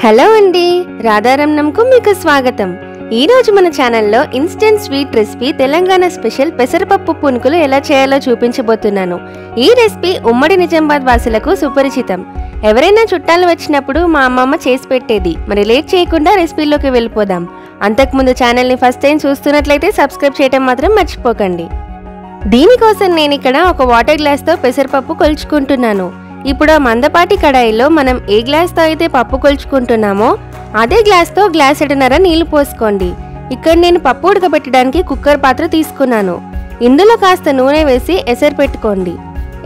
Hello అండి, రాధారమణంకు మీకు స్వాగతం. ఈ రోజు మన ఛానల్లో instant sweet recipe Telangana special పెసరపప్పు పునుకులు ఎలా చేయాలో చూపించబోతున్నాను. ఈ రెసిపీ ఉమ్మడి నిజామాబాద్ వాసులకు సుపరిచితం. ఎవరైనా చుట్టాలు వచ్చినప్పుడు మా అమ్మమ్మ చేసి పెట్టేది. మరి లేట్ చేయకుండా రెసిపీలోకి వెళ్ళిపోదాం. అంతకుముందు ఛానల్ని ఫస్ట్ టైం చూస్తున్నట్లయితే సబ్స్క్రైబ్ చేయడం మాత్రం మర్చిపోకండి. దీనికోసం నేను ఇక్కడ ఒక వాటర్ గ్లాస్తో పెసరపప్పు కొలుచుకుంటున్నాను. ఇప్పుడు ఆ మందపాటి కడాయిలో మనం ఏ గ్లాస్తో అయితే పప్పు కొలుచుకుంటున్నామో అదే గ్లాస్తో గ్లాసెడున్నర నీళ్లు పోసుకోండి. ఇక్కడ నేను పప్పు ఉడకబెట్టడానికి కుక్కర్ పాత్ర తీసుకున్నాను. ఇందులో కాస్త నూనె వేసి ఎసరు పెట్టుకోండి.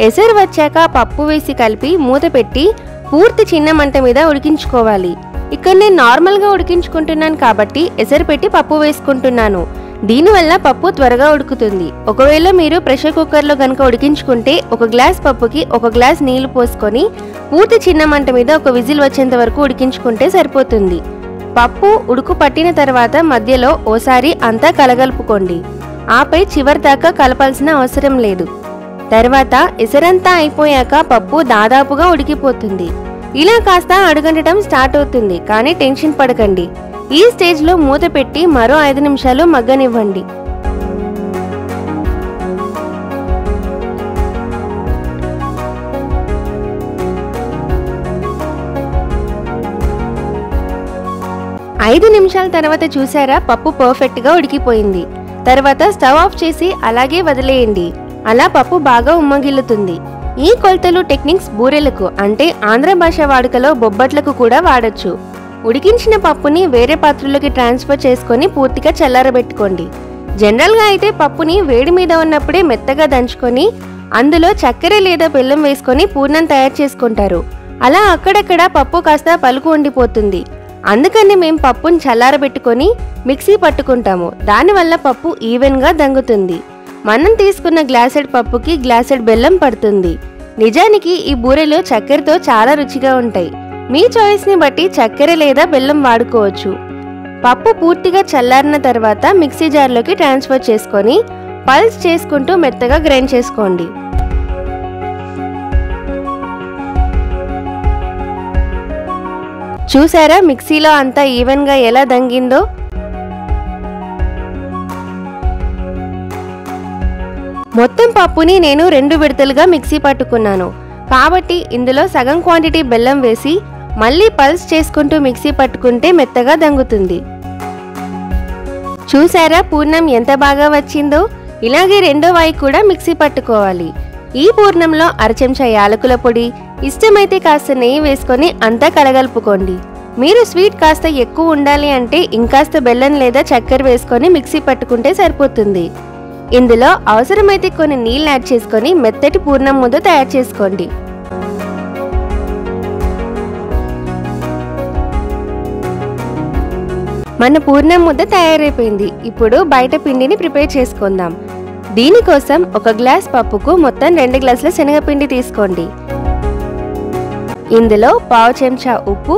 ఎసరు వచ్చాక పప్పు వేసి కలిపి మూత పెట్టి పూర్తి చిన్న మంట మీద ఉడికించుకోవాలి. ఇక్కడ నేను నార్మల్గా ఉడికించుకుంటున్నాను కాబట్టి ఎసరు పెట్టి పప్పు వేసుకుంటున్నాను. దీనివల్ల పప్పు త్వరగా ఉడుకుతుంది. ఒకవేళ మీరు ప్రెషర్ కుక్కర్లో కనుక ఉడికించుకుంటే ఒక గ్లాస్ పప్పుకి ఒక గ్లాస్ నీళ్లు పోసుకొని పూర్తి చిన్న మంట మీద ఒక విజిల్ వచ్చేంత వరకు ఉడికించుకుంటే సరిపోతుంది. పప్పు ఉడుకు పట్టిన తర్వాత మధ్యలో ఓసారి అంతా కలగలుపుకోండి. ఆపై చివరి దాకా కలపాల్సిన అవసరం లేదు. తర్వాత ఎసరంతా అయిపోయాక పప్పు దాదాపుగా ఉడికిపోతుంది. ఇలా కాస్త అడుగంటడం స్టార్ట్ అవుతుంది, కానీ టెన్షన్ పడకండి. ఈ స్టేజ్లో మూత పెట్టి మరో 5 నిమిషాలు మగ్గనివ్వండి. ఐదు నిమిషాల తర్వాత చూసారా, పప్పు పర్ఫెక్ట్గా ఉడికిపోయింది. తర్వాత స్టవ్ ఆఫ్ చేసి అలాగే వదిలేయండి. అలా పప్పు బాగా ఉమ్మగిల్లుతుంది. ఈ కొలతలు టెక్నిక్స్ బూరెలకు అంటే ఆంధ్ర భాష వాడుకలో బొబ్బట్లకు కూడా వాడచ్చు. ఉడికించిన పప్పుని వేరే పాత్రలోకి ట్రాన్స్ఫర్ చేసుకొని పూర్తిగా చల్లారబెట్టుకోండి. జనరల్గా అయితే పప్పుని వేడి మీద ఉన్నప్పుడే మెత్తగా దంచుకొని అందులో చక్కెర లేదా బెల్లం వేసుకొని పూర్ణం తయారు చేసుకుంటారు. అలా అక్కడక్కడ పప్పు కాస్త పలుకు ఉండిపోతుంది. అందుకని మేము పప్పుని చల్లారబెట్టుకొని మిక్సీ పట్టుకుంటాము. దానివల్ల పప్పు ఈవెన్గా దంగుతుంది. మనం తీసుకున్న గ్లాసెడ్ పప్పుకి గ్లాసెడ్ బెల్లం పడుతుంది. నిజానికి ఈ బూరెలు చక్కెరతో చాలా రుచిగా ఉంటాయి. మీ చాయిస్ని బట్టి చక్కెర లేదా బెల్లం వాడుకోవచ్చు. పప్పు పూర్తిగా చల్లారిన తర్వాత మిక్సీ జార్లోకి ట్రాన్స్ఫర్ చేసుకొని పల్స్ చేసుకుంటూ మెత్తగా గ్రైండ్ చేసుకోండి. చూసారా మిక్సీలో అంతా ఈవెన్గా ఎలా దంగిందో? మొత్తం పప్పుని నేను 2 విడతలుగా మిక్సీ పట్టుకున్నాను కాబట్టి ఇందులో సగం క్వాంటిటీ బెల్లం వేసి మళ్ళీ పల్స్ చేసుకుంటూ మిక్సీ పట్టుకుంటే మెత్తగా దంగుతుంది. చూసారా పూర్ణం ఎంత బాగా వచ్చిందో? ఇలాగే రెండో వాయి కూడా మిక్సీ పట్టుకోవాలి. ఈ పూర్ణంలో 1/2 చెంచా యాలకుల పొడి, ఇష్టమైతే కాస్త నెయ్యి వేసుకొని అంతా కలగలుపుకోండి. మీరు స్వీట్ కాస్త ఎక్కువ ఉండాలి అంటే ఇంకాస్త బెల్లం లేదా చక్కెర వేసుకొని మిక్సీ పట్టుకుంటే సరిపోతుంది. ఇందులో అవసరమైతే కొన్ని నీళ్ళు యాడ్ చేసుకొని మెత్తటి పూర్ణం ముద్ద తయారు చేసుకోండి. మన పూర్ణం ముద్ద తయారైపోయింది. ఇప్పుడు బయట పిండిని ప్రిపేర్ చేసుకుందాం. దీనికోసం ఒక గ్లాస్ పప్పుకు మొత్తం 2 గ్లాసుల శనగపిండి తీసుకోండి. ఇందులో 1/2 చెంచా ఉప్పు,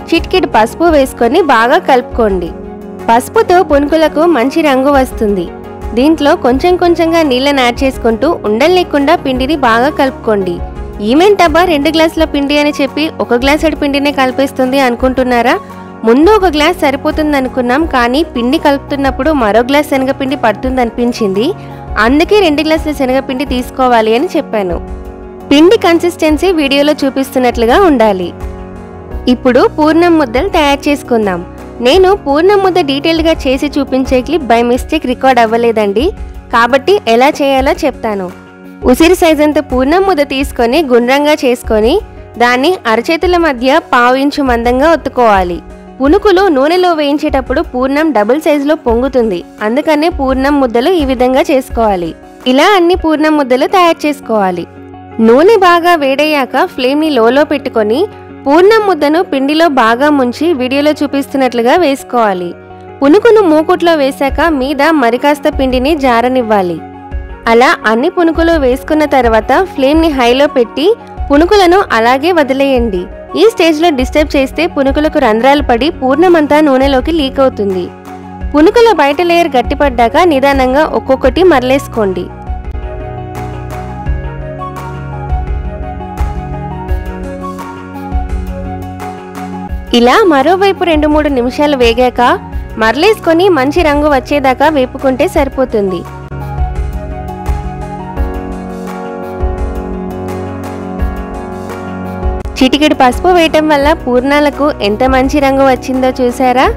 చిటికెడు పసుపు వేసుకొని బాగా కలుపుకోండి. పసుపుతో పునుకులకు మంచి రంగు వస్తుంది. దీంట్లో కొంచెం కొంచెంగా నీళ్ళని యాడ్ చేసుకుంటూ ఉండలు లేకుండా పిండిని బాగా కలుపుకోండి. ఈమెంటబ్బా 2 గ్లాసుల పిండి అని చెప్పి 1 గ్లాసెడు పిండినే కలిపేస్తుంది అనుకుంటున్నారా? ముందు 1 గ్లాస్ సరిపోతుంది అనుకున్నాం, కానీ పిండి కలుపుతున్నప్పుడు మరో గ్లాస్ శనగపిండి పడుతుంది అనిపించింది. అందుకే 2 గ్లాసుల శనగపిండి తీసుకోవాలి అని చెప్పాను. పిండి కన్సిస్టెన్సీ వీడియోలో చూపిస్తున్నట్లుగా ఉండాలి. ఇప్పుడు పూర్ణం ముద్దలు తయారు చేసుకుందాం. నేను పూర్ణం ముద్ద డీటెయిల్గా చేసి చూపించే క్లిప్ బై మిస్టేక్ రికార్డ్ అవ్వలేదండి, కాబట్టి ఎలా చేయాలో చెప్తాను. ఉసిరి సైజంత పూర్ణం ముద్ద తీసుకొని గుండ్రంగా చేసుకొని దాన్ని అరచేతుల మధ్య 1/2 ఇంచు మందంగా ఒత్తుకోవాలి. పునుకులు నూనెలో వేయించేటప్పుడు పూర్ణం డబుల్ సైజులో పొంగుతుంది. అందుకనే పూర్ణం ముద్దలు ఈ విధంగా చేసుకోవాలి. ఇలా అన్ని పూర్ణం ముద్దలు తయారు చేసుకోవాలి. నూనె బాగా వేడయ్యాక ఫ్లేమ్ని లోలో పెట్టుకొని పూర్ణం ముద్దను పిండిలో బాగా ముంచి వీడియోలో చూపిస్తున్నట్లుగా వేసుకోవాలి. పునుకును మూకుట్లో వేశాక మీద మరికాస్త పిండిని జారనివ్వాలి. అలా అన్ని పునుకులు వేసుకున్న తర్వాత ఫ్లేమ్ని హైలో పెట్టి పునుకులను అలాగే వదిలేయండి. ఈ స్టేజ్లో డిస్టర్బ్ చేస్తే పునుకులకు రంధ్రాలు పడి పూర్ణమంతా నూనెలోకి లీక్ అవుతుంది. పునుకుల బయట లేయర్ గట్టిపడ్డాక నిదానంగా ఒక్కొక్కటి మరలేసుకోండి. ఇలా మరోవైపు 2-3 నిమిషాలు వేగాక మరలేసుకొని మంచి రంగు వచ్చేదాకా వేపుకుంటే సరిపోతుంది. చిటికెడు పసుపు వేయటం వల్ల పూర్ణాలకు ఎంత మంచి రంగు వచ్చిందో చూసారా?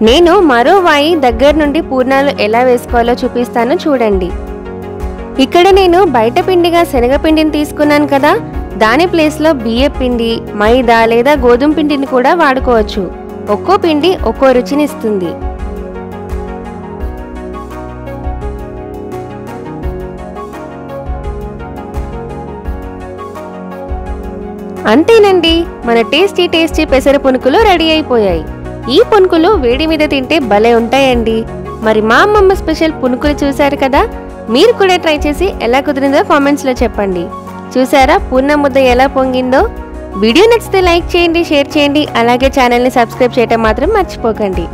నేను మరో వాయి దగ్గర నుండి పూర్ణాలు ఎలా వేసుకోవాలో చూపిస్తాను చూడండి. ఇక్కడ నేను బయట పిండిగా శనగపిండిని తీసుకున్నాను కదా, దాని ప్లేస్లో బియ్యం పిండి, మైదా లేదా గోధుమ పిండిని కూడా వాడుకోవచ్చు. ఒక్కో పిండి ఒక్కో రుచినిస్తుంది. అంతేనండి, మన టేస్టీ పెసర పునుకులు రెడీ అయిపోయాయి. ఈ పునుకులు వేడి మీద తింటే భలే ఉంటాయండి. మరి మా అమ్మమ్మ స్పెషల్ పునుకులు చూశారు కదా, మీరు కూడా ట్రై చేసి ఎలా కుదిరిందో కామెంట్స్లో చెప్పండి. చూసారా పూర్ణ ముద్ద ఎలా పొంగిందో? వీడియో నచ్చితే లైక్ చేయండి, షేర్ చేయండి, అలాగే ఛానల్ని సబ్స్క్రైబ్ చేయటం మాత్రం మర్చిపోకండి.